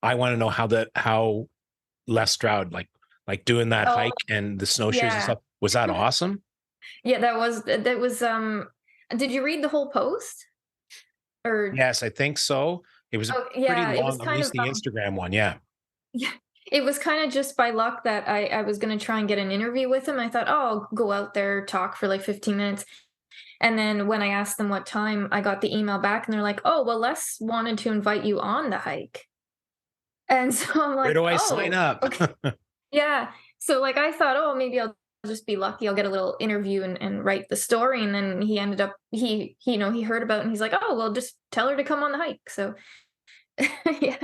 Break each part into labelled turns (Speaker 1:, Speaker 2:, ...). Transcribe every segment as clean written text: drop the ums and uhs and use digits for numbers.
Speaker 1: I want to know how Les Stroud, like doing that
Speaker 2: Oh,
Speaker 1: hike and the snowshoes and
Speaker 2: yeah.
Speaker 1: stuff. Was that awesome?
Speaker 2: Yeah, that was did you read the whole post? Or
Speaker 1: Yes, I think so. It was a
Speaker 2: oh,
Speaker 1: pretty
Speaker 2: yeah, it was
Speaker 1: long, at
Speaker 2: kind
Speaker 1: least
Speaker 2: of
Speaker 1: the Instagram one. Yeah.
Speaker 2: yeah, it was kind of just by luck that I was going to try and get an interview with him. I thought, "Oh, I'll go out there, talk for like 15 minutes." And then when I asked them what time, I got the email back and they're like, "Oh, well, Les wanted to invite you on the hike." And so I'm
Speaker 1: Where
Speaker 2: like,
Speaker 1: do I sign
Speaker 2: "Oh,
Speaker 1: up?
Speaker 2: okay." Yeah. So like I thought, oh, maybe I'll just be lucky. I'll get a little interview and write the story. And then he ended up he heard about it and he's like, oh well, just tell her to come on the hike. So yeah,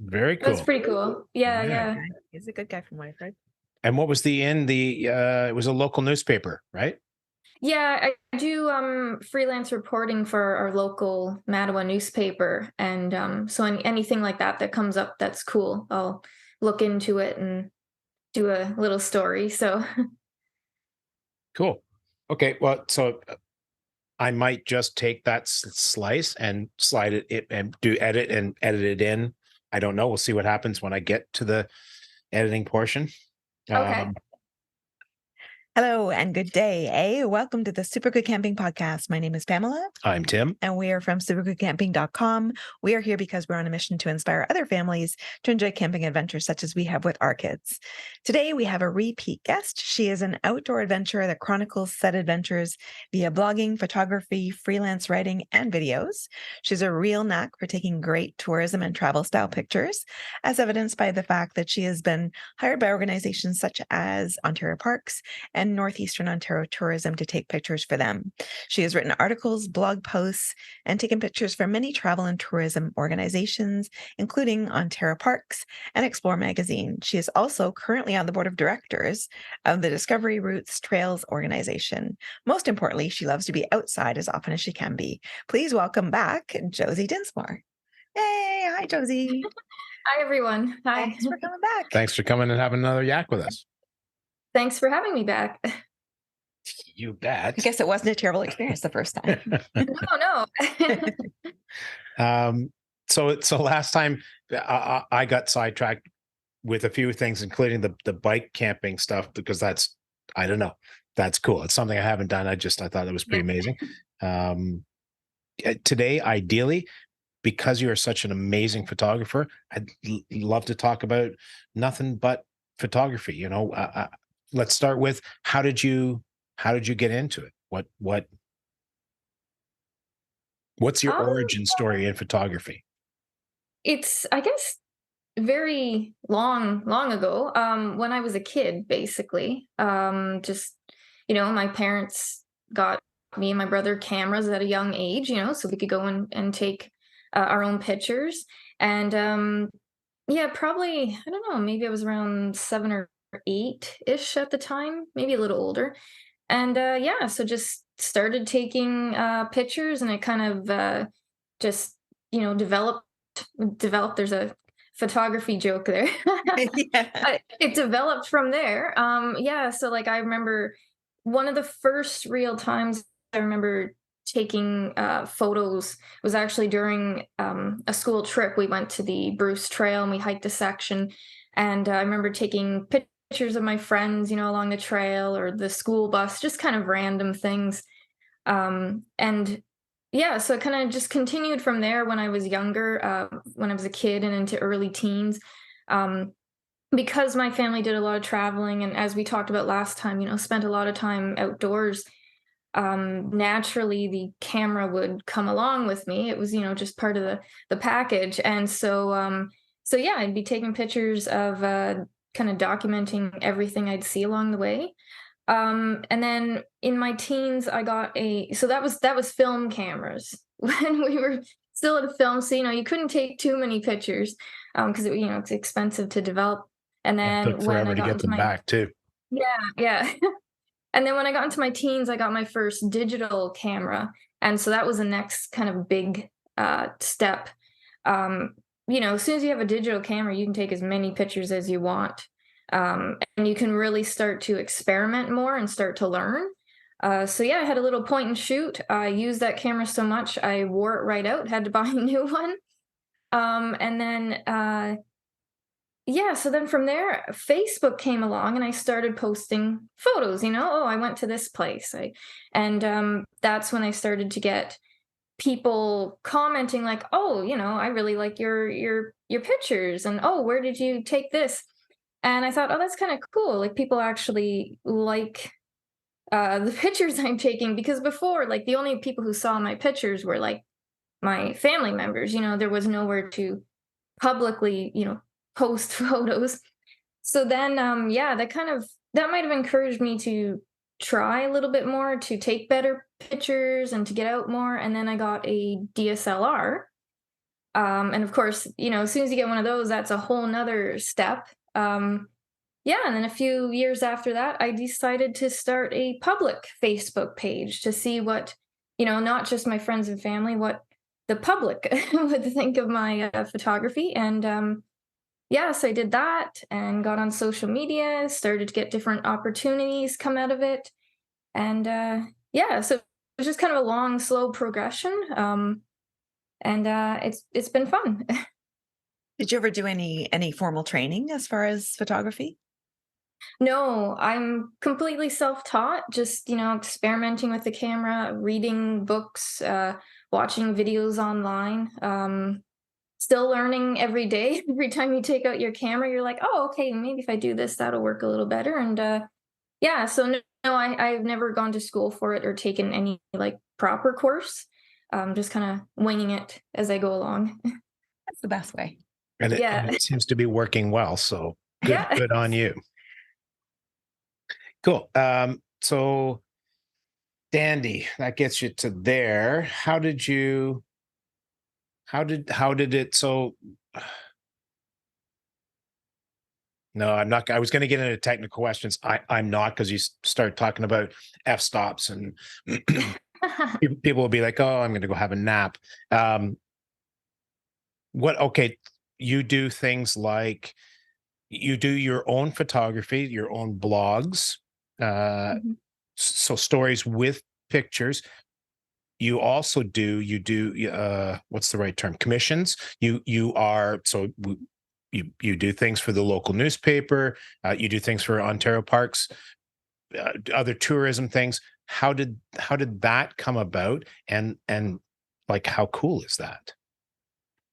Speaker 1: Very
Speaker 2: that's
Speaker 1: cool.
Speaker 2: pretty cool. Yeah,
Speaker 1: Yeah.
Speaker 2: yeah.
Speaker 3: He's a good guy from what I've heard.
Speaker 1: And what was the end? It was a local newspaper, right?
Speaker 2: Yeah, I do freelance reporting for our local Mattawa newspaper. And so anything like that that comes up that's cool, I'll look into it and do a little story. So
Speaker 1: Cool. Okay. Well, so I might just take that slice and slide it and do edit it in. I don't know. We'll see what happens when I get to the editing portion.
Speaker 2: okay.
Speaker 1: Um,
Speaker 3: Hello and good day, eh? Welcome to the Super Good Camping Podcast. My name is Pamela.
Speaker 1: I'm Tim.
Speaker 3: And we are from supergoodcamping.com. We are here because we're on a mission to inspire other families to enjoy camping adventures such as we have with our kids. Today, we have a repeat guest. She is an outdoor adventurer that chronicles said adventures via blogging, photography, freelance writing, and videos. She's a real knack for taking great tourism and travel style pictures, as evidenced by the fact that she has been hired by organizations such as Ontario Parks and Northeastern Ontario Tourism to take pictures for them. She has written articles, blog posts, and taken pictures for many travel and tourism organizations, including Ontario Parks and Explore magazine. She is also currently on the board of directors of the Discovery Routes Trails organization. Most importantly, she loves to be outside as often as she can be. Please welcome back Josie Dinsmore. Hey, hi, Josie.
Speaker 2: Hi everyone. Hi.
Speaker 3: Thanks for coming back.
Speaker 1: Thanks for coming and having another yak with us.
Speaker 2: Thanks for having me back.
Speaker 1: You bet.
Speaker 3: I guess it wasn't a terrible experience the first time.
Speaker 2: No, no.
Speaker 1: So last time I got sidetracked with a few things, including the bike camping stuff, because I don't know, that's cool. It's something I haven't done. I thought that was pretty
Speaker 2: Yeah.
Speaker 1: amazing. Today, ideally, because you are such an amazing photographer, I'd love to talk about nothing but photography. Let's start with how did you get into it? What's your
Speaker 2: Um,
Speaker 1: origin story in photography?
Speaker 2: it's I guess very long ago. When I was a kid, basically. Just my parents got me and my brother cameras at a young age, so we could go and take our own pictures. And yeah, probably I don't know, maybe I was around 7 or 8 ish at the time, maybe a little older. And yeah, so just started taking pictures, and it kind of just developed. There's a photography joke there.
Speaker 3: Yeah.
Speaker 2: It developed from there. Yeah, so like I remember one of the first real times I remember taking photos was actually during a school trip. We went to the Bruce Trail and we hiked a section, and I remember taking pictures of my friends, along the trail or the school bus, just kind of random things. And yeah, so it kind of just continued from there when I was younger, when I was a kid and into early teens. Um, because my family did a lot of traveling, and as we talked about last time, spent a lot of time outdoors. Naturally, the camera would come along with me. It was, just part of the package, and so yeah, I'd be taking pictures of kind of documenting everything I'd see along the way. And then in my teens, I got so that was film cameras when we were still at a film. So you couldn't take too many pictures because it's expensive to develop. And
Speaker 1: It took
Speaker 2: then when I
Speaker 1: forever to
Speaker 2: got
Speaker 1: get
Speaker 2: into
Speaker 1: them
Speaker 2: my
Speaker 1: back too.
Speaker 2: yeah, yeah. And then when I got into my teens, I got my first digital camera, and so that was the next kind of big step. As soon as you have a digital camera, you can take as many pictures as you want, and you can really start to experiment more and start to learn. So yeah, I had a little point and shoot. I used that camera so much, I wore it right out. Had to buy a new one. And then yeah, so then from there, Facebook came along and I started posting photos, oh, I went to this place. And that's when I started to get people commenting like, "Oh, I really like your pictures," and, "Oh, where did you take this?" And I thought, "Oh, that's kind of cool. Like people actually like the pictures I'm taking because before, like the only people who saw my pictures were like my family members. There was nowhere to publicly, post photos. So then, yeah, that might have encouraged me to try a little bit more to take better pictures and to get out more. And then I got a DSLR. And of course, as soon as you get one of those, that's a whole nother step. Yeah, and then a few years after that, I decided to start a public Facebook page to see what, not just my friends and family, what the public would think of my photography. And yeah, so I did that and got on social media, started to get different opportunities come out of it. And yeah, so it was just kind of a long, slow progression. And it's been fun.
Speaker 3: Did you ever do any formal training as far as photography?
Speaker 2: No, I'm completely self-taught, just, experimenting with the camera, reading books, watching videos online. Still learning every day. Every time you take out your camera, you're like, "Oh, okay, maybe if I do this, that'll work a little better." And yeah, so no, I've never gone to school for it or taken any like proper course. Just kind of winging it as I go along.
Speaker 3: That's the best way.
Speaker 1: And it,
Speaker 2: Yeah.
Speaker 1: and it seems to be working well. So good,
Speaker 2: Yeah.
Speaker 1: good on you. Cool. So dandy, that gets you to there. How did it so no, I'm not. I was going to get into technical questions. I'm not because you start talking about f-stops and people will be like, "Oh, I'm going to go have a nap." Um, okay, you do things like you do your own photography, your own blogs, uh,
Speaker 2: Mhm.
Speaker 1: so stories with pictures. You do what's the right term, commissions. You are so you do things for the local newspaper. You do things for Ontario Parks, other tourism things. How did that come about, and like how cool is that?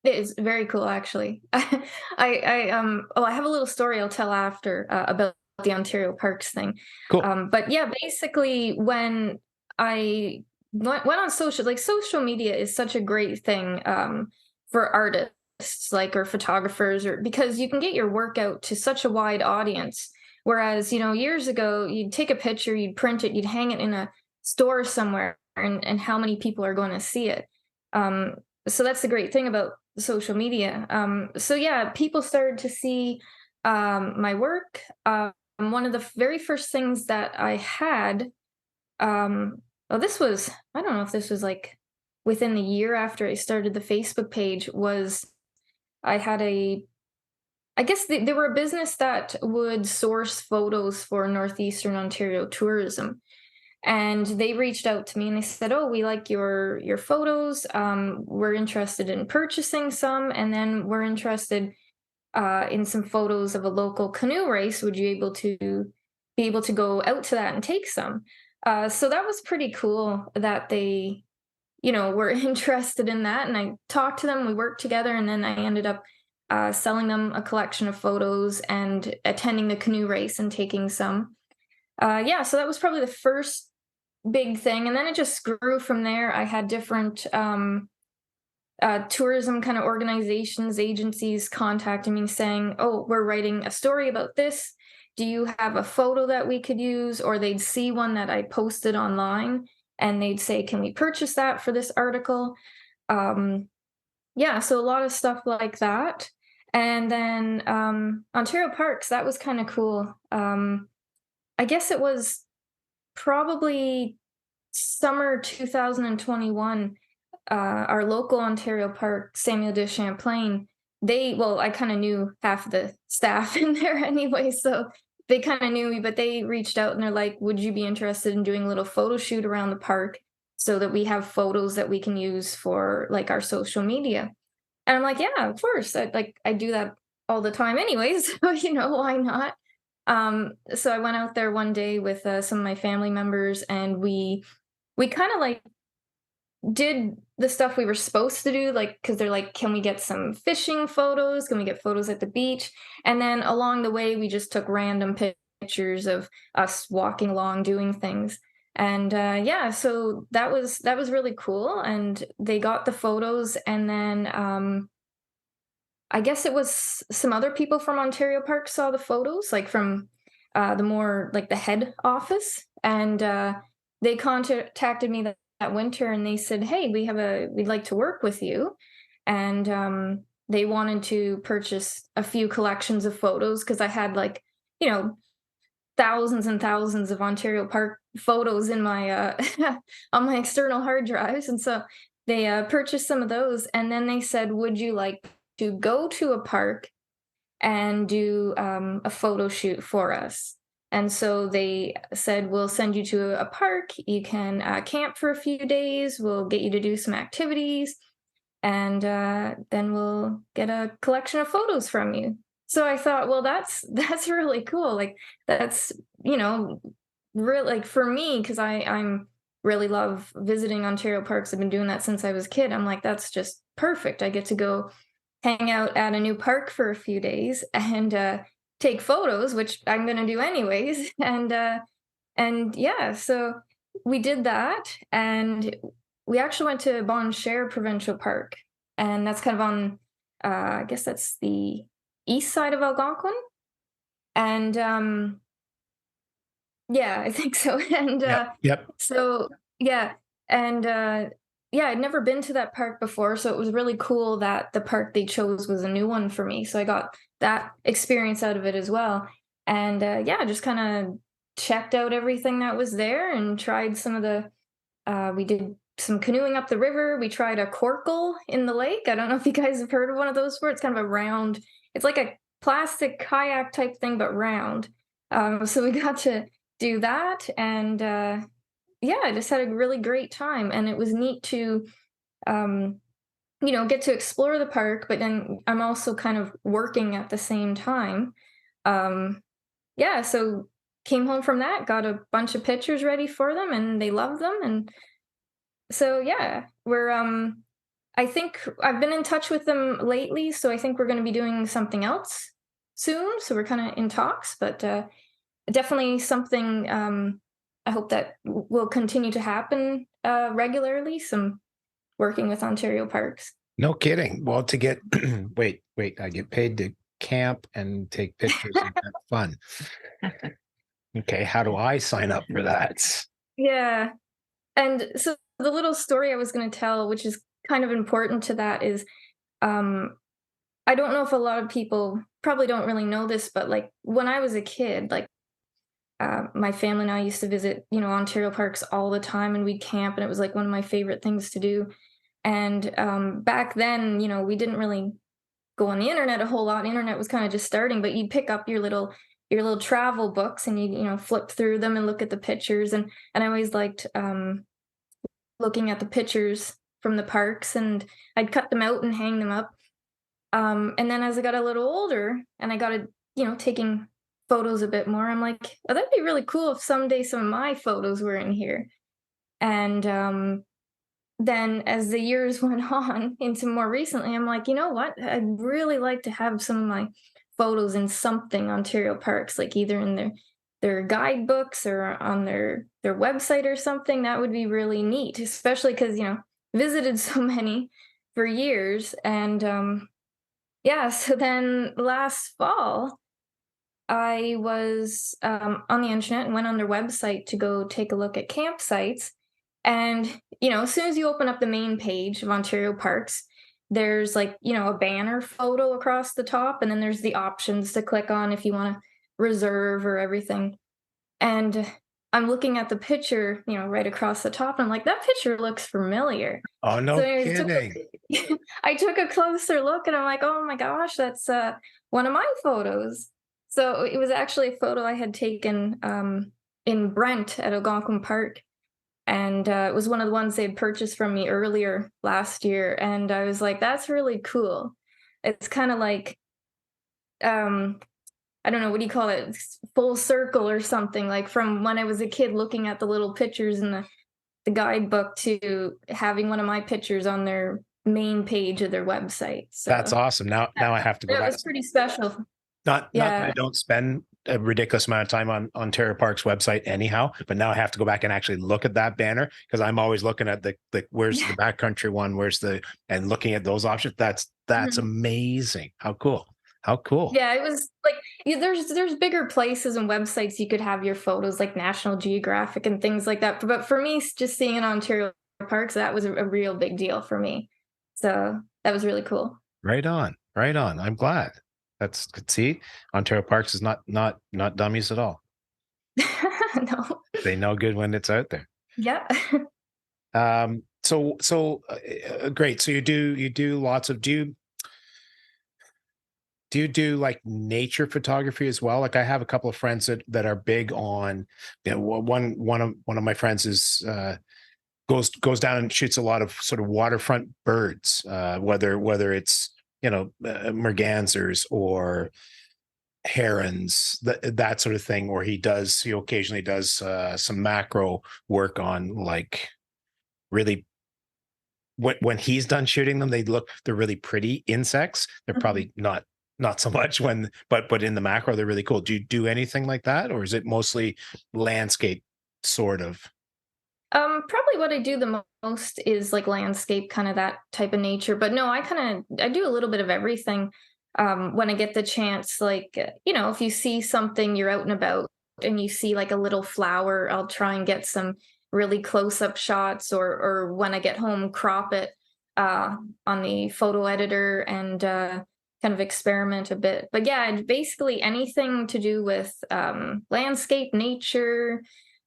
Speaker 2: It is very cool, actually. I have a little story I'll tell after about the Ontario Parks thing.
Speaker 1: Cool.
Speaker 2: But yeah, basically, when I went on social media is such a great thing for artists, like or photographers, or because you can get your work out to such a wide audience. Whereas, years ago, you'd take a picture, you'd print it, you'd hang it in a store somewhere, and how many people are going to see it? Um, so that's the great thing about social media. So yeah, people started to see my work. One of the very first things that I had, well, this was, I don't know if this was like within the year after I started the Facebook page, was I had I guess they were a business that would source photos for Northeastern Ontario tourism, and they reached out to me and they said, "Oh, we like your photos. We're interested in purchasing some, and then we're interested in some photos of a local canoe race. Would you be able to go out to that and take some?" So that was pretty cool that they, were interested in that. And I talked to them. We worked together, and then I ended up selling them a collection of photos and attending the canoe race and taking some. Yeah, so that was probably the first big thing, and then it just grew from there. I had different tourism kind of organizations, agencies contacting me saying, "Oh, we're writing a story about this. Do you have a photo that we could use?" Or they'd see one that I posted online and they'd say, "Can we purchase that for this article?" Um, yeah, so a lot of stuff like that. And then Ontario Parks, that was kind of cool. I guess it was probably summer 2021, our local Ontario Park, Samuel de Champlain, I kind of knew half the staff in there anyway, so they kind of knew me, but they reached out and they're like, "Would you be interested in doing a little photo shoot around the park so that we have photos that we can use for like our social media?" And I'm like, yeah, of course. I do that all the time anyways. So, why not? So I went out there one day with some of my family members, and we kind of like did the stuff we were supposed to do, like, because they're like, can we get some fishing photos? Can we get photos at the beach? And then along the way, we just took random pictures of us walking along doing things. And yeah, so that was really cool. And they got the photos, and then I guess it was some other people from Ontario Park saw the photos, like from the more like the head office, and they contacted me that winter, and they said, "Hey, we'd like to work with you," and they wanted to purchase a few collections of photos because I had like you know thousands and thousands of Ontario Park photos in my on my external hard drives, and so they purchased some of those, and then they said, "Would you like to go to a park and do a photo shoot for us?" And so they said, "We'll send you to a park. You can camp for a few days. We'll get you to do some activities, and then we'll get a collection of photos from you." So I thought, well, that's really cool. Like that's you know, really like for me because I'm really love visiting Ontario parks. I've been doing that since I was a kid. I'm like, that's just perfect. I get to go hang out at a new park for a few days and take photos, which I'm going to do anyways. And yeah, so we did that, and we actually went to Bon Cher Provincial Park, and that's kind of on, I guess that's the east side of Algonquin, and yeah, I think so. And
Speaker 1: Yep. Yep.
Speaker 2: so yeah, and yeah, I'd never been to that park before, so it was really cool that the park they chose was a new one for me. So I got that experience out of it as well. And yeah, just kind of checked out everything that was there and tried some of the we did some canoeing up the river. We tried a corkle in the lake. I don't know if you guys have heard of one of those before. It's kind of a round, it's like a plastic kayak type thing, but round. So we got to do that. And yeah, I just had a really great time. And it was neat to, um, get to explore the park, but then I'm also kind of working at the same time. Um, yeah, so came home from that, got a bunch of pictures ready for them, and they loved them. And so yeah, we're I think I've been in touch with them lately, so I think we're going to be doing something else soon. So we're kind of in talks, but definitely something I hope that will continue to happen regularly. Some working with Ontario parks.
Speaker 1: No kidding. Well, to get wait, I get paid to camp and take pictures and have fun. Okay, how do I sign up for that?
Speaker 2: Yeah, and so the little story I was going to tell, which is kind of important to that, is um, I don't know if a lot of people probably don't really know this, but like when I was a kid, like my family and I used to visit, Ontario parks all the time, and we'd camp, and it was like one of my favorite things to do. And back then, we didn't really go on the internet a whole lot. Internet was kind of just starting, but you'd pick up your little travel books, and you flip through them and look at the pictures. And I always liked looking at the pictures from the parks, and I'd cut them out and hang them up. And then as I got a little older and I got to, taking photos a bit more, I'm like, oh, that'd be really cool if someday some of my photos were in here. And then as the years went on into more recently, I'm like, you know what? I'd really like to have some of my photos in something Ontario parks, like either in their guidebooks or on their website or something. That would be really neat, especially because visited so many for years. And yeah, so then last fall, I was on the internet and went on their website to go take a look at campsites. And, as soon as you open up the main page of Ontario Parks, there's like, a banner photo across the top. And then there's the options to click on if you want to reserve or everything. And I'm looking at the picture, right across the top. And I'm like, that picture looks familiar.
Speaker 1: Oh,
Speaker 2: So
Speaker 1: no
Speaker 2: anyways,
Speaker 1: kidding.
Speaker 2: I took a closer look, and I'm like, oh my gosh, that's one of my photos. So it was actually a photo I had taken in Brent at Algonquin Park. and it was one of the ones they had purchased from me earlier last year, and I was like, "That's really cool." It's kind of like, um, I don't know, what do you call it? Full circle or something. Like from when I was a kid, looking at the little pictures in the guidebook to having one of my pictures on their main page of their website.
Speaker 1: That's
Speaker 2: So
Speaker 1: awesome. Now I have to go
Speaker 2: that
Speaker 1: back.
Speaker 2: was pretty special.
Speaker 1: Not that I
Speaker 2: Yeah.
Speaker 1: don't spend a ridiculous amount of time on Ontario Park's website anyhow, but now I have to go back and actually look at that banner because I'm always looking at the where's
Speaker 2: Yeah.
Speaker 1: the backcountry one, where's the and looking at those options. That's
Speaker 2: Mhm.
Speaker 1: amazing. How cool. How cool.
Speaker 2: Yeah, it was like, yeah, there's bigger places and websites you could have your photos, like National Geographic and things like that. But for me, just seeing in Ontario parks, that was a real big deal for me. So that was really cool.
Speaker 1: Right on. Right on. I'm glad. That's see, Ontario Parks is not dummies at all.
Speaker 2: No.
Speaker 1: They know good when it's out there.
Speaker 2: Yeah.
Speaker 1: Great. So you do lots of do you do like nature photography as well? Like I have a couple of friends that are big on, one of my friends is goes down and shoots a lot of sort of waterfront birds, whether it's mergansers or herons, that sort of thing, or he occasionally does some macro work on like really when he's done shooting them, they're really pretty insects. They're
Speaker 2: Mhm.
Speaker 1: probably not so much when but in the macro they're really cool. Do you do anything like that, or is it mostly landscape sort of?
Speaker 2: Probably what I do the most is like landscape, kind of that type of nature. But no, I do a little bit of everything. When I get the chance, like if you see something, you're out and about, and you see like a little flower, I'll try and get some really close up shots, or when I get home, crop it uh, on the photo editor and kind of experiment a bit. But yeah, basically anything to do with landscape, nature,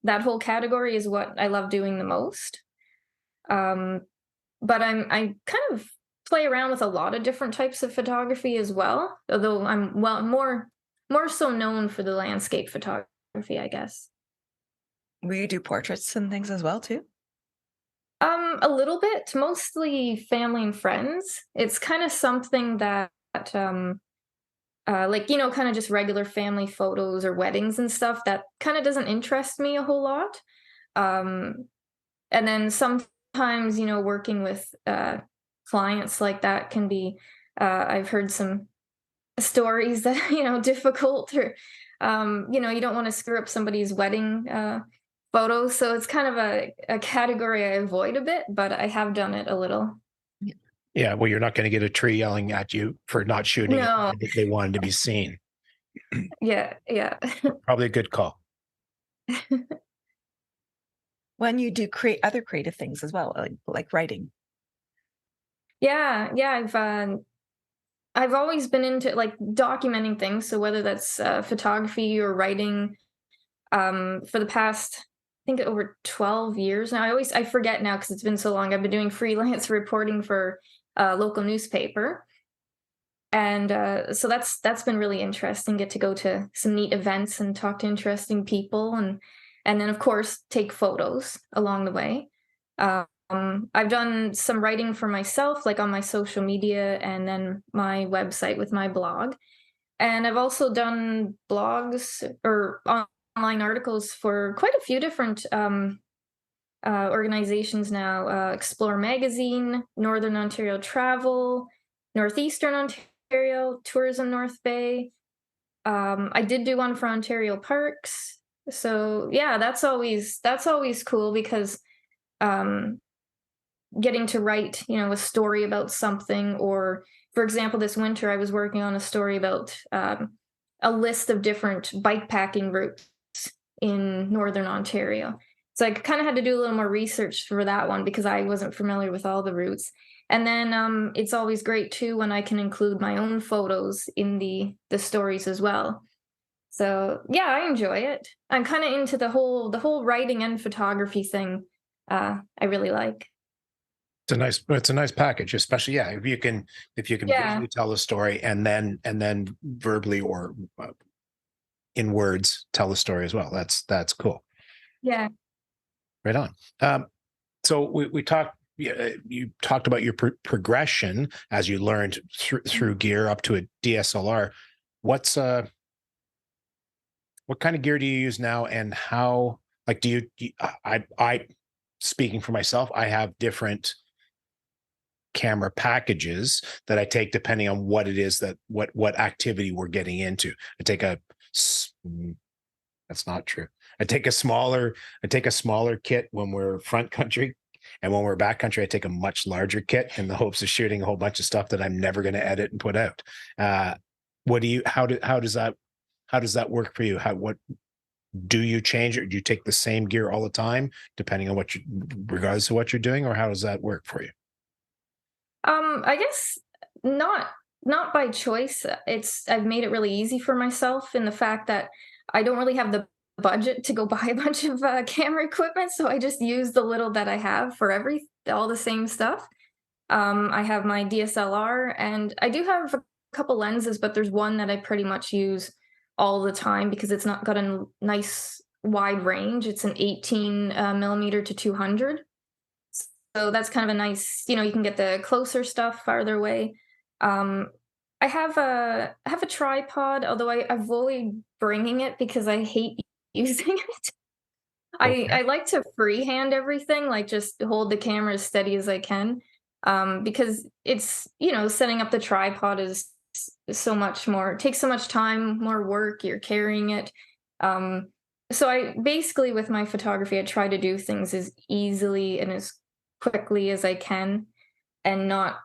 Speaker 2: that whole category is what I love doing the most. Um, but I kind of play around with a lot of different types of photography as well, although I'm more so known for the landscape photography, I guess.
Speaker 3: Will you do portraits and things as well too?
Speaker 2: A little bit, mostly family and friends. It's kind of something that like kind of just regular family photos or weddings and stuff that kind of doesn't interest me a whole lot. Um, and then sometimes working with clients like that can be I've heard some stories that difficult, or you don't want to screw up somebody's wedding photos, so it's kind of a category I avoid a bit, but I have done it a little.
Speaker 1: Yeah, well, you're not going to get a tree yelling at you for not shooting it.
Speaker 2: No.
Speaker 1: They wanted to be seen.
Speaker 2: Yeah, yeah.
Speaker 1: Probably a good call.
Speaker 3: When you do create other creative things as well, like writing.
Speaker 2: Yeah, yeah, I've always been into like documenting things, so whether that's photography or writing. For the past, I think, over 12 years now. I forget now because it's been so long. I've been doing freelance reporting for a local newspaper, and so that's been really interesting. Get to go to some neat events and talk to interesting people, and then of course take photos along the way. I've done some writing for myself, like on my social media, and then my website with my blog. And I've also done blogs or online articles for quite a few different organizations now. Explore Magazine, Northern Ontario Travel, Northeastern Ontario Tourism North Bay. I did do one for Ontario Parks. So yeah, that's always cool because um, getting to write, a story about something. Or for example, this winter I was working on a story about a list of different bike packing routes in Northern Ontario. So I kind of had to do a little more research for that one because I wasn't familiar with all the routes. And then it's always great too when I can include my own photos in the stories as well. So yeah, I enjoy it. I'm kind of into the whole writing and photography thing. I really like.
Speaker 1: It's a nice package, especially yeah, if you can
Speaker 2: Yeah,
Speaker 1: visually tell a story and then verbally or in words tell the story as well. That's cool.
Speaker 2: yeah.
Speaker 1: Right on. So we talked. You talked about your progression as you learned through gear up to a DSLR. What's what kind of gear do you use now, and how? Like, I speaking for myself, I have different camera packages that I take depending on what it is that what activity we're getting into. I take a that's not true. I take a smaller kit when we're front country. And when we're back country, I take a much larger kit in the hopes of shooting a whole bunch of stuff that I'm never going to edit and put out. What do you, how does that work for you? What do you change it? Do you take the same gear all the time, depending on regardless of what you're doing, or how does that work for you?
Speaker 2: I guess not by choice. I've made it really easy for myself in the fact that I don't really have the budget to go buy a bunch of camera equipment, so I just use the little that I have for all the same stuff. I have my DSLR, and I do have a couple lenses, but there's one that I pretty much use all the time because it's not got a nice wide range. It's an 18 millimeter to 200. So that's kind of a nice, you can get the closer stuff farther away. Um, I have a tripod, although I avoid bringing it because I hate using it. I
Speaker 1: Okay.
Speaker 2: like to freehand everything, like just hold the camera as steady as I can. Because it's, setting up the tripod is so much more, it takes so much time, more work, you're carrying it. Um, so I basically, with my photography, I try to do things as easily and as quickly as I can and not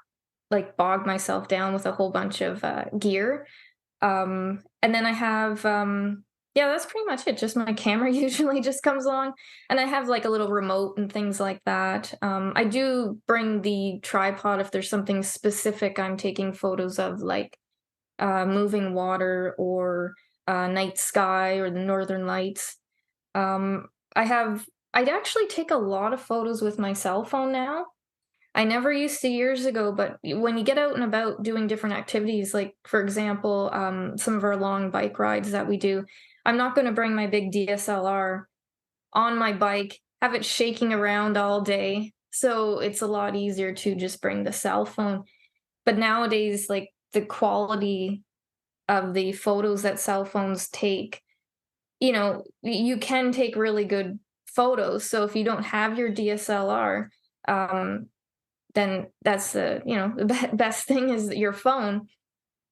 Speaker 2: like bog myself down with a whole bunch of gear. And then I have, yeah, that's pretty much it. Just my camera usually just comes along, and I have like a little remote and things like that. I do bring the tripod if there's something specific I'm taking photos of, like moving water or night sky or the northern lights. Um, I'd actually take a lot of photos with my cell phone now. I never used to years ago, but when you get out and about doing different activities, like for example, some of our long bike rides that we do, I'm not going to bring my big DSLR on my bike, have it shaking around all day. So it's a lot easier to just bring the cell phone. But nowadays, like the quality of the photos that cell phones take, you can take really good photos. So if you don't have your DSLR, um, then that's the best thing is your phone.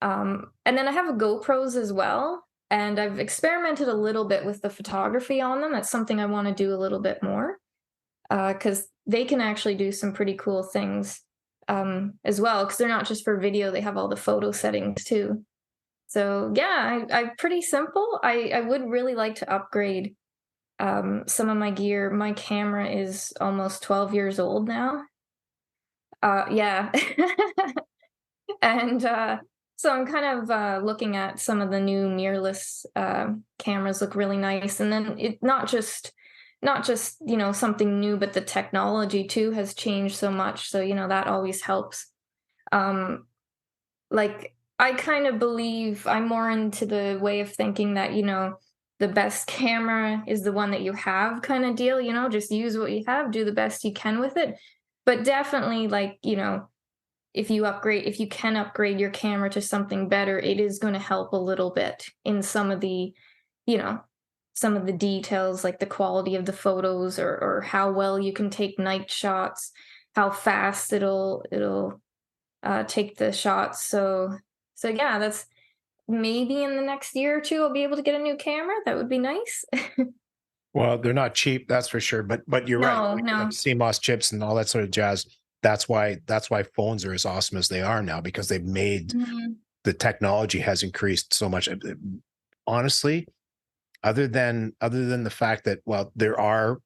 Speaker 2: And then I have a GoPros as well, and I've experimented a little bit with the photography on them. That's something I want to do a little bit more because they can actually do some pretty cool things as well. Because they're not just for video; they have all the photo settings too. So yeah, I'm pretty simple. I would really like to upgrade some of my gear. My camera is almost 12 years old now. Yeah. And so I'm kind of looking at some of the new mirrorless cameras look really nice, and then it not just something new, but the technology too has changed so much. So that always helps. Um, like I kind of believe I'm more into the way of thinking that the best camera is the one that you have kind of deal. Just use what you have, do the best you can with it. But definitely, like if you can upgrade your camera to something better, it is going to help a little bit in you know some of the details, like the quality of the photos, or how well you can take night shots, how fast it'll take the shots. So yeah, that's maybe in the next year or two I'll be able to get a new camera. That would be nice.
Speaker 1: Well, they're not cheap, that's for sure. But you're right.
Speaker 2: No,
Speaker 1: Like
Speaker 2: no.
Speaker 1: CMOS chips and all that sort of jazz. That's why phones are as awesome as they are now, because they've made
Speaker 2: Mhm.
Speaker 1: the technology has increased so much. Honestly, other than the fact that, well, there are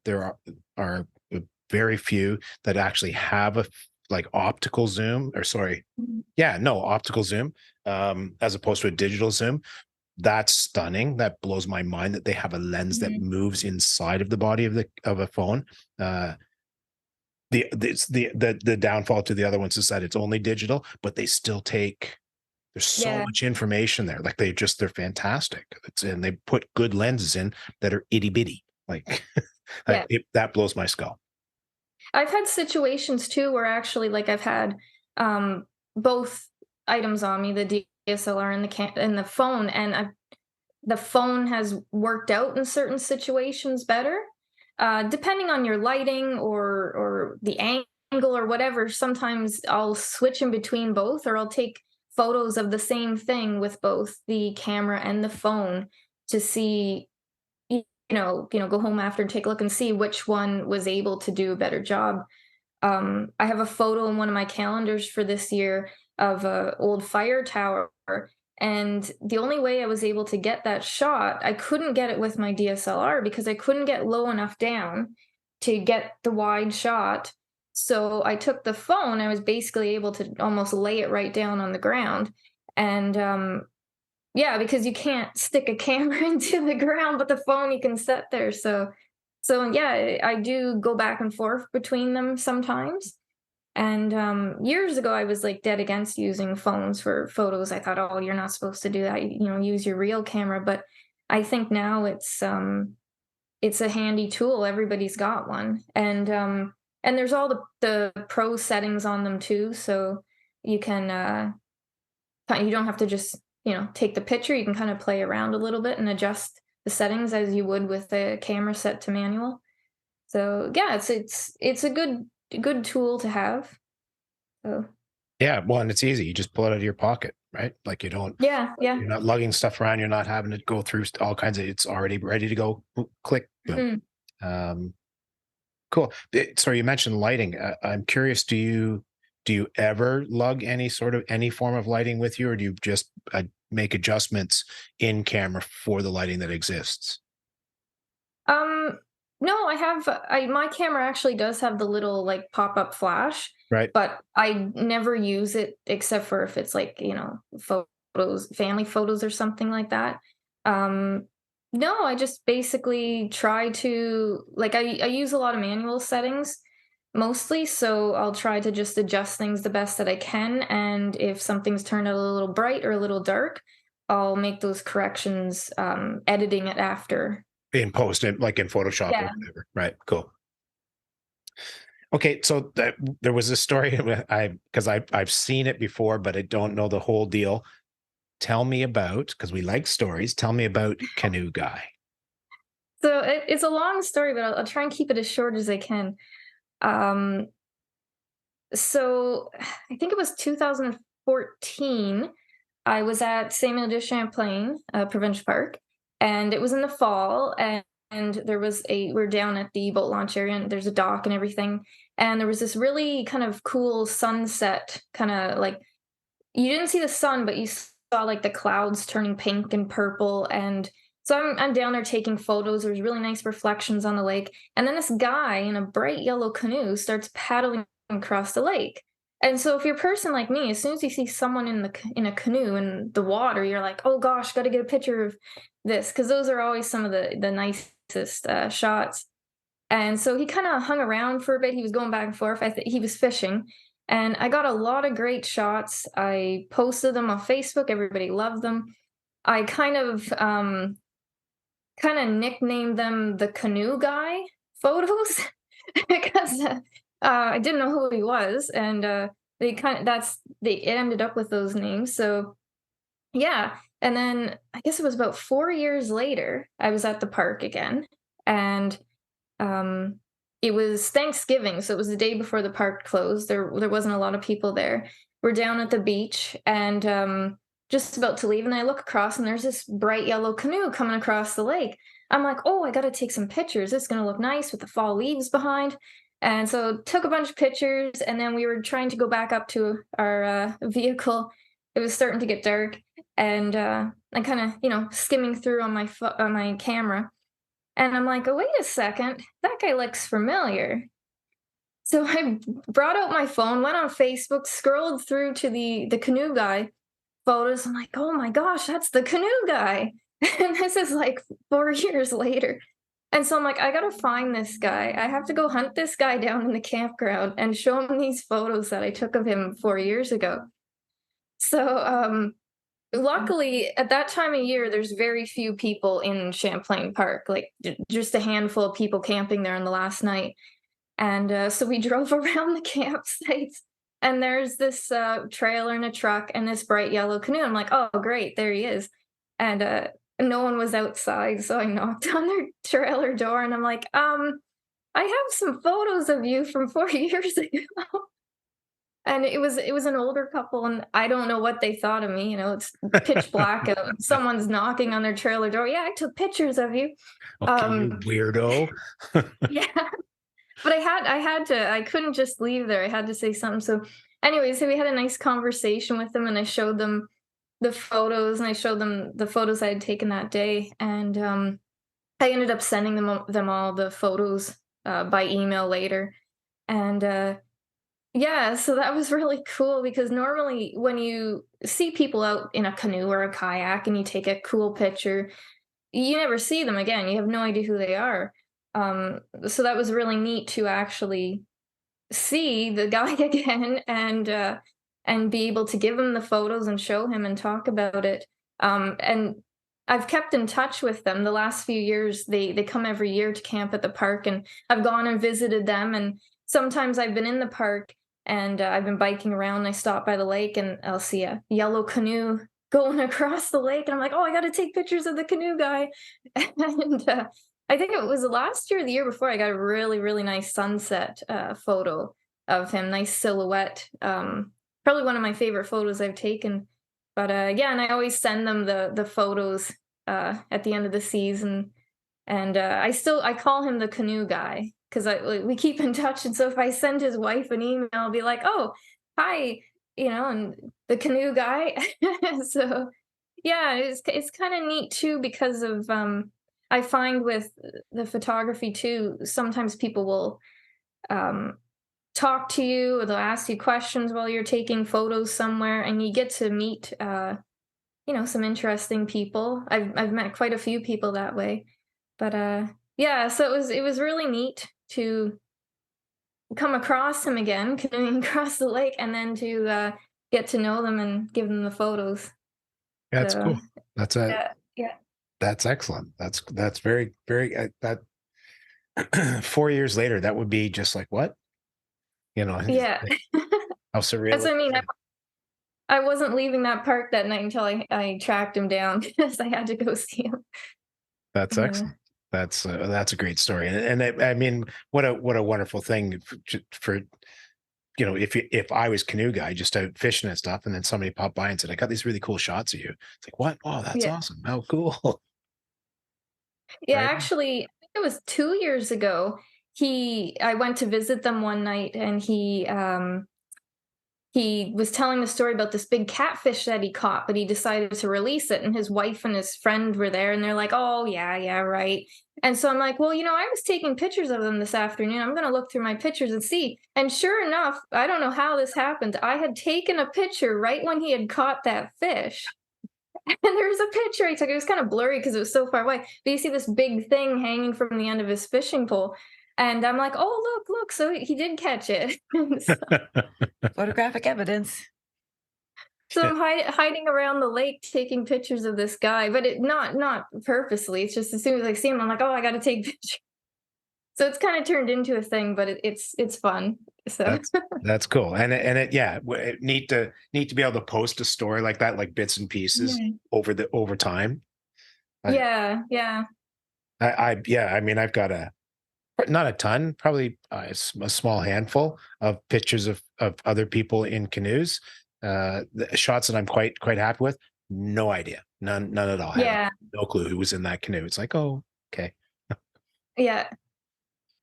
Speaker 1: very few that actually have a like optical zoom, or sorry,
Speaker 2: Mhm.
Speaker 1: yeah, no, optical zoom, as opposed to a digital zoom. That's stunning. That blows my mind that they have a lens that
Speaker 2: Mhm.
Speaker 1: moves inside of the body of a phone. The downfall to the other ones is that it's only digital, but they still take, there's so
Speaker 2: Yeah.
Speaker 1: much information there. Like they're fantastic. And they put good lenses in that are itty bitty. Like
Speaker 2: Yeah.
Speaker 1: That blows my skull.
Speaker 2: I've had situations too where actually, like, I've had both items on me, the DSLR and the phone, and the phone has worked out in certain situations better, depending on your lighting or the angle or whatever. Sometimes I'll switch in between both, or I'll take photos of the same thing with both the camera and the phone to see, go home after and take a look and see which one was able to do a better job. I have a photo in one of my calendars for this year of a old fire tower, and the only way I was able to get that shot, I couldn't get it with my DSLR because I couldn't get low enough down to get the wide shot. So I took the phone. I was basically able to almost lay it right down on the ground, and yeah, because you can't stick a camera into the ground, but the phone you can set there. So yeah, I do go back and forth between them sometimes. And years ago, I was like dead against using phones for photos. I thought, oh, you're not supposed to do that. Use your real camera. But I think now it's a handy tool. Everybody's got one, and there's all the pro settings on them too. So you can you don't have to just take the picture. You can kind of play around a little bit and adjust the settings as you would with a camera set to manual. So yeah, it's a good tool to have. So
Speaker 1: Yeah, well, and it's easy. You just pull it out of your pocket, right? Like
Speaker 2: yeah, yeah.
Speaker 1: you're not lugging stuff around. You're not having to go through all kinds of. It's already ready to go. Click. Boom.
Speaker 2: Mhm.
Speaker 1: Um, cool. So you mentioned lighting. I'm curious. Do you ever lug any form of lighting with you, or do you just make adjustments in camera for the lighting that exists?
Speaker 2: Um, no, my camera actually does have the little like pop-up flash,
Speaker 1: Right.
Speaker 2: but I never use it except for if it's like, photos, family photos or something like that. Um, no, I just basically try to like I use a lot of manual settings mostly, so I'll try to just adjust things the best that I can, and if something's turned out a little bright or a little dark, I'll make those corrections editing it after.
Speaker 1: In post, like in Photoshop or
Speaker 2: Yeah.
Speaker 1: whatever. Right. Cool. Okay, so there was this story because I've seen it before, but I don't know the whole deal. Tell me about, because we like stories. Tell me about Canoe Guy.
Speaker 2: So it's a long story, but I'll try and keep it as short as I can. Um, so I think it was 2014. I was at Samuel de Champlain Provincial Park, and it was in the fall, and there was we're down at the boat launch area, and there's a dock and everything, and there was this really kind of cool sunset, kind of like you didn't see the sun, but you saw like the clouds turning pink and purple. And so I'm down there taking photos. There's really nice reflections on the lake. And then this guy in a bright yellow canoe starts paddling across the lake. And so if you're a person like me, as soon as you see someone in a canoe in the water, you're like, oh gosh, got to get a picture of this, because those are always some of the nicest shots. And so he kind of hung around for a bit. He was going back and forth. He was fishing. And I got a lot of great shots. I posted them on Facebook. Everybody loved them. I kind of nicknamed them the canoe guy photos because I didn't know who he was, and they ended up with those names. So yeah, and then I guess it was about 4 years later, I was at the park again, and um, it was Thanksgiving, so it was the day before the park closed. There wasn't a lot of people there. We're down at the beach and just about to leave, and I look across and there's this bright yellow canoe coming across the lake. I'm like, oh, I got to take some pictures. It's going to look nice with the fall leaves behind. And so took a bunch of pictures, and then we were trying to go back up to our vehicle. It was starting to get dark, and I kind of, skimming through on on my camera, and I'm like, oh, wait a second, that guy looks familiar. So I brought out my phone, went on Facebook, scrolled through to the canoe guy photos. I'm like, oh my gosh, that's the canoe guy. And this is like 4 years later. And so I'm like, I gotta find this guy. I have to go hunt this guy down in the campground and show him these photos that I took of him 4 years ago. So luckily at that time of year there's very few people in Champlain Park, like just a handful of people camping there on the last night. And so we drove around the campsites, and there's this trailer and a truck and this bright yellow canoe. I'm like, oh, great, there he is. And no one was outside. So I knocked on their trailer door and I'm like, I have some photos of you from 4 years ago. And it was an older couple, and I don't know what they thought of me. It's pitch black out. Someone's knocking on their trailer door. Yeah, I took pictures of you.
Speaker 1: Okay, you
Speaker 2: Um,
Speaker 1: weirdo.
Speaker 2: yeah. But I had to, I couldn't just leave there. I had to say something. So anyway, so we had a nice conversation with them, and I showed them the photos, and I showed them the photos I had taken that day. And I ended up sending them all the photos by email later. And yeah, so that was really cool because normally when you see people out in a canoe or a kayak and you take a cool picture, you never see them again. You have no idea who they are. So that was really neat to actually see the guy again, and be able to give him the photos and show him and talk about it. And I've kept in touch with them the last few years. They come every year to camp at the park, and I've gone and visited them. And sometimes I've been in the park and I've been biking around. And I stop by the lake and I'll see a yellow canoe going across the lake, and I'm like, oh, I got to take pictures of the canoe guy. And I think it was last year or the year before, I got a really, really nice sunset photo of him, nice silhouette. Probably one of my favorite photos I've taken. But yeah, and I always send them the photos at the end of the season, and I call him the canoe guy because we keep in touch. And so if I send his wife an email, I'll be like, oh, hi, and the canoe guy. So yeah, it's kind of neat too because of I find with the photography too, sometimes people will um, talk to you or they'll ask you questions while you're taking photos somewhere, and you get to meet some interesting people. I've met quite a few people that way. But yeah, so it was really neat to come across him again, canoeing across the lake, and then to get to know them and give them the photos.
Speaker 1: That's
Speaker 2: So
Speaker 1: cool. That's a
Speaker 2: yeah, yeah,
Speaker 1: that's excellent. That's very very that 4 years later, that would be just like what
Speaker 2: yeah.
Speaker 1: how surreal
Speaker 2: That's
Speaker 1: it
Speaker 2: what I mean.
Speaker 1: is.
Speaker 2: I wasn't leaving that park that night until I tracked him down because I had to go see him.
Speaker 1: That's
Speaker 2: Yeah.
Speaker 1: excellent. That's a great story, and I mean, what a wonderful thing for if I was canoe guy just out fishing and stuff, and then somebody popped by and said, "I got these really cool shots of you." It's like, what? Oh, that's
Speaker 2: Yeah.
Speaker 1: awesome! How cool,
Speaker 2: Yeah,
Speaker 1: right?
Speaker 2: actually, I think it was 2 years ago. I went to visit them one night, and he was telling the story about this big catfish that he caught, but he decided to release it. And his wife and his friend were there, and they're like, oh, yeah, yeah, right. And so I'm like, well, I was taking pictures of them this afternoon. I'm going to look through my pictures and see. And sure enough, I don't know how this happened. I had taken a picture right when he had caught that fish. And there's a picture I took. It was kind of blurry because it was so far away. But you see this big thing hanging from the end of his fishing pole. And I'm like, oh, look, look. So he did catch it.
Speaker 3: Photographic evidence.
Speaker 2: So I'm hiding around the lake taking pictures of this guy, but not purposely. It's just as soon as I see him, I'm like, oh, I got to take pictures. So it's kind of turned into a thing, but it's fun. So
Speaker 1: That's cool, and yeah, neat to be able to post a story like that, like bits and pieces
Speaker 3: Yeah.
Speaker 1: over time. I,
Speaker 2: yeah, yeah,
Speaker 1: yeah, I mean, I've got not a ton, probably a small handful of pictures of other people in canoes, the shots that I'm quite happy with. No idea, none at all. I have
Speaker 2: yeah,
Speaker 1: no clue who was in that canoe. It's like, oh, okay,
Speaker 2: yeah,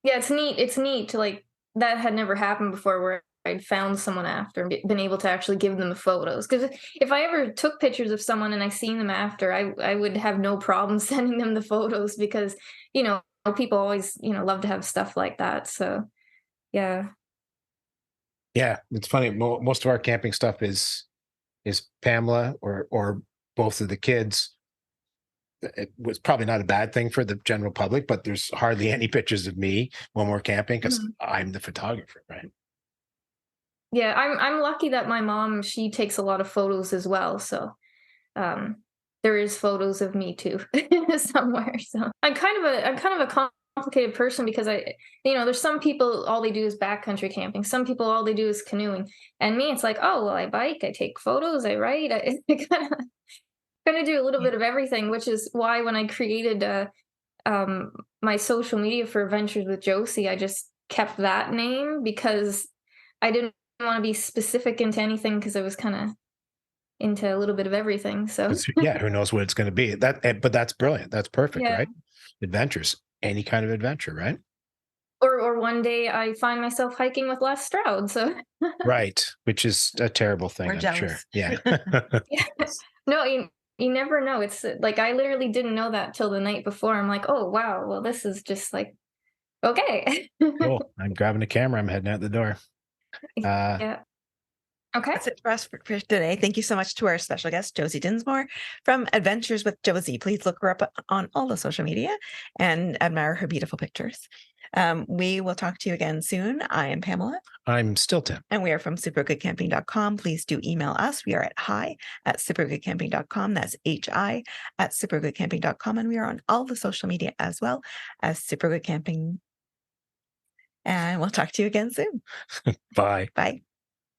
Speaker 2: yeah. It's neat. It's neat to like that had never happened before where I'd found someone after and been able to actually give them the photos. Because if I ever took pictures of someone and I seen them after, I would have no problem sending them the photos because you know people always love to have stuff like that. So yeah.
Speaker 1: yeah. It's funny. Most of our camping stuff is Pamela or both of the kids. It was probably not a bad thing for the general public, but there's hardly any pictures of me when we're camping because
Speaker 2: Mhm.
Speaker 1: I'm the photographer, right?
Speaker 2: Yeah, I'm lucky that my mom, she takes a lot of photos as well. So there is photos of me too somewhere. So I'm kind of a complicated person because there's some people all they do is backcountry camping. Some people all they do is canoeing, and me, it's like, oh well, I bike, I take photos, I write, I kind of do a little bit of everything, which is why when I created my social media for Adventures with Josie, I just kept that name because I didn't want to be specific into anything because I was kind of into a little bit of everything. So
Speaker 1: Yeah, who knows what it's going to be? But that's brilliant. That's perfect,
Speaker 2: yeah.
Speaker 1: right? Adventures, any kind of adventure, right?
Speaker 2: Or one day I find myself hiking with Les Stroud. So
Speaker 1: Right, which is a terrible thing,
Speaker 3: We're
Speaker 1: I'm sure.
Speaker 3: jealous.
Speaker 1: Yeah.
Speaker 2: yeah. No, you never know. It's like I literally didn't know that till the night before. I'm like, oh wow, well this is just like okay.
Speaker 1: Cool. I'm grabbing a camera. I'm heading out the door. Uh,
Speaker 2: Yeah. Okay.
Speaker 3: That's it for us for today. Thank you so much to our special guest, Josie Dinsmore from Adventures with Josie. Please look her up on all the social media and admire her beautiful pictures. We will talk to you again soon. I am Pamela.
Speaker 1: I'm still Tim.
Speaker 3: And we are from supergoodcamping.com. Please do email us. We are at hi@supergoodcamping.com. That's hi@supergoodcamping.com. And we are on all the social media as well as Supergood Camping. And we'll talk to you again soon.
Speaker 1: Bye.
Speaker 3: Bye.